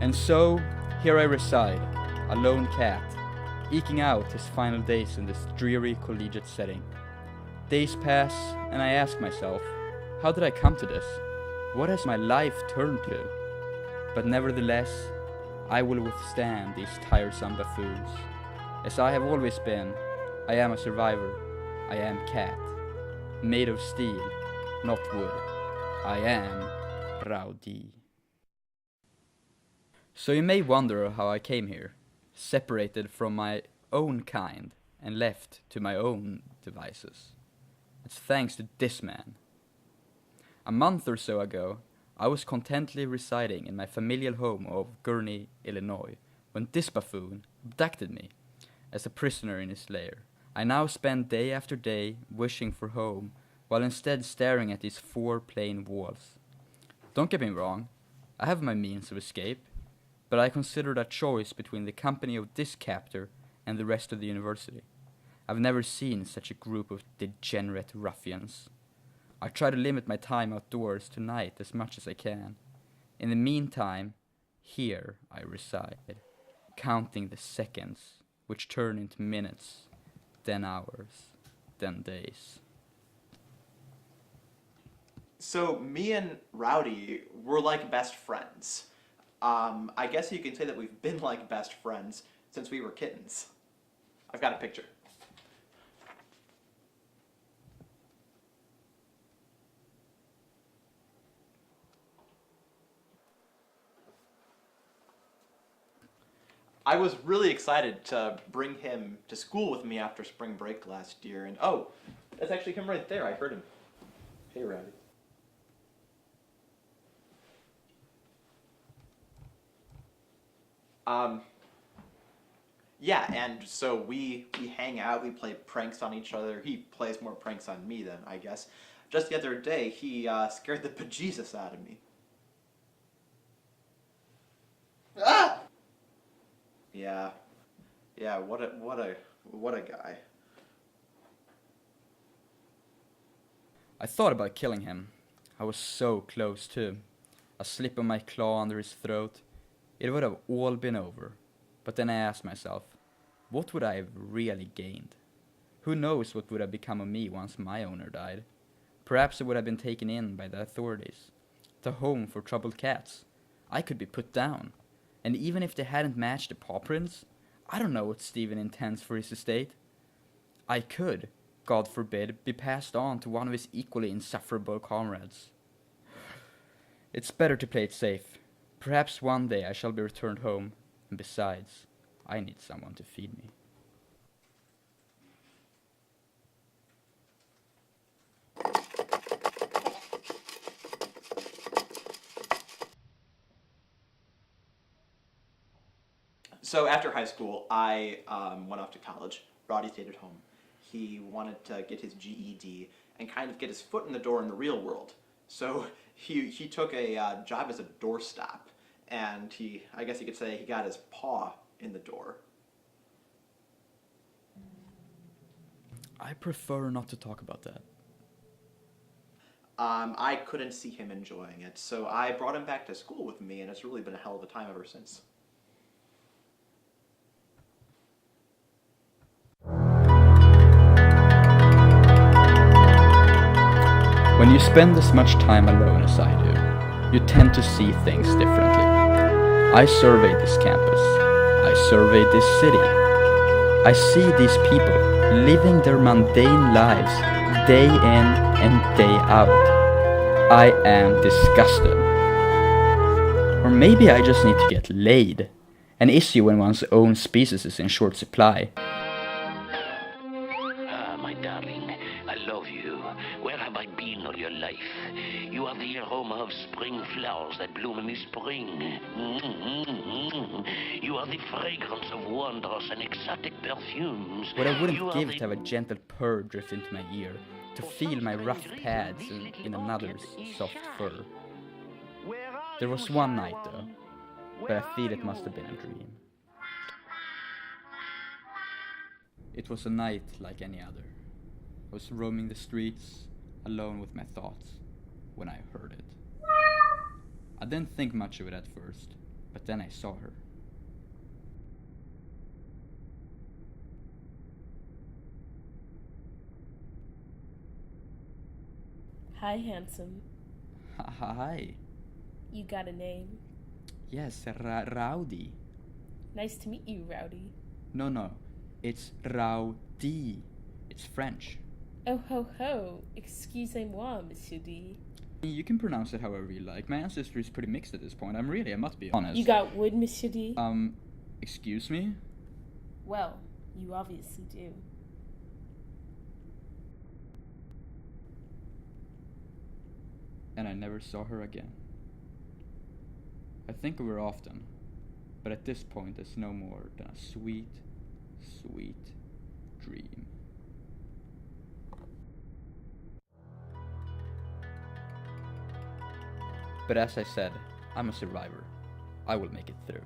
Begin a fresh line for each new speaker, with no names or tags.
And so, here I reside, a lone cat, eking out his final days in this dreary collegiate setting. Days pass, and I ask myself, how did I come to this? What has my life turned to? But nevertheless, I will withstand these tiresome buffoons. As I have always been, I am a survivor. I am cat, made of steel, not wood. I am Rowdy. So you may wonder how I came here, separated from my own kind and left to my own devices. It's thanks to this man. A month or so ago, I was contentedly residing in my familial home of Gurney, Illinois, when this buffoon abducted me as a prisoner in his lair. I now spend day after day wishing for home, while instead staring at these four plain walls. Don't get me wrong, I have my means of escape, but I consider that choice between the company of this captor and the rest of the university. I've never seen such a group of degenerate ruffians. I try to limit my time outdoors tonight as much as I can. In the meantime, here I reside, counting the seconds, which turn into minutes, then hours, then days.
So me and Rowdy were like best friends. I guess you can say that we've been like best friends since we were kittens. I've got a picture. I was really excited to bring him to school with me after spring break last year, and oh, that's actually him right there. I heard him. Hey, Rowdy. Yeah, and so we hang out, we play pranks on each other. He plays more pranks on me than I guess. Just the other day, he scared the bejesus out of me. Ah! Yeah, what a guy.
I thought about killing him. I was so close too. A slip of my claw under his throat. It would have all been over. But then I asked myself, what would I have really gained? Who knows what would have become of me once my owner died? Perhaps I would have been taken in by the authorities. The home for troubled cats. I could be put down. And even if they hadn't matched the paw prints, I don't know what Stephen intends for his estate. I could, God forbid, be passed on to one of his equally insufferable comrades. It's better to play it safe. Perhaps one day I shall be returned home, and besides, I need someone to feed me.
So after high school, I went off to college. Roddy stayed at home. He wanted to get his GED and kind of get his foot in the door in the real world. So he took a job as a doorstop, and I guess you could say he got his paw in the door.
I prefer not to talk about that.
I couldn't see him enjoying it, so I brought him back to school with me, and it's really been a hell of a time ever since.
When you spend as much time alone as I do, you tend to see things differently. I surveyed this campus. I surveyed this city. I see these people living their mundane lives day in and day out. I am disgusted. Or maybe I just need to get laid, an issue when one's own species is in short supply.
My darling, I love you. Where have I been all your life? You are the aroma of spring flowers that bloom in the spring. You are the fragrance of wondrous and exotic perfumes.
What I wouldn't
You are
give
the-
to have a gentle purr drift into my ear, to feel my rough pads in another's soft fur. There was one night though, but I feel it must have been a dream. It was a night like any other. I was roaming the streets, alone with my thoughts, when I heard it. I didn't think much of it at first. But then I saw her.
Hi, handsome.
Hi.
You got a name?
Yes, Rowdy.
Nice to meet you, Rowdy.
No. It's Rowdy. It's French.
Oh ho ho! Excusez-moi, Monsieur D.
You can pronounce it however you like. My ancestry is pretty mixed at this point. I must be honest.
You got wood, Monsieur D?
Excuse me?
Well, you obviously do.
And I never saw her again. I think of her often, but at this point it's no more than a sweet, sweet dream. But as I said, I'm a survivor. I will make it through.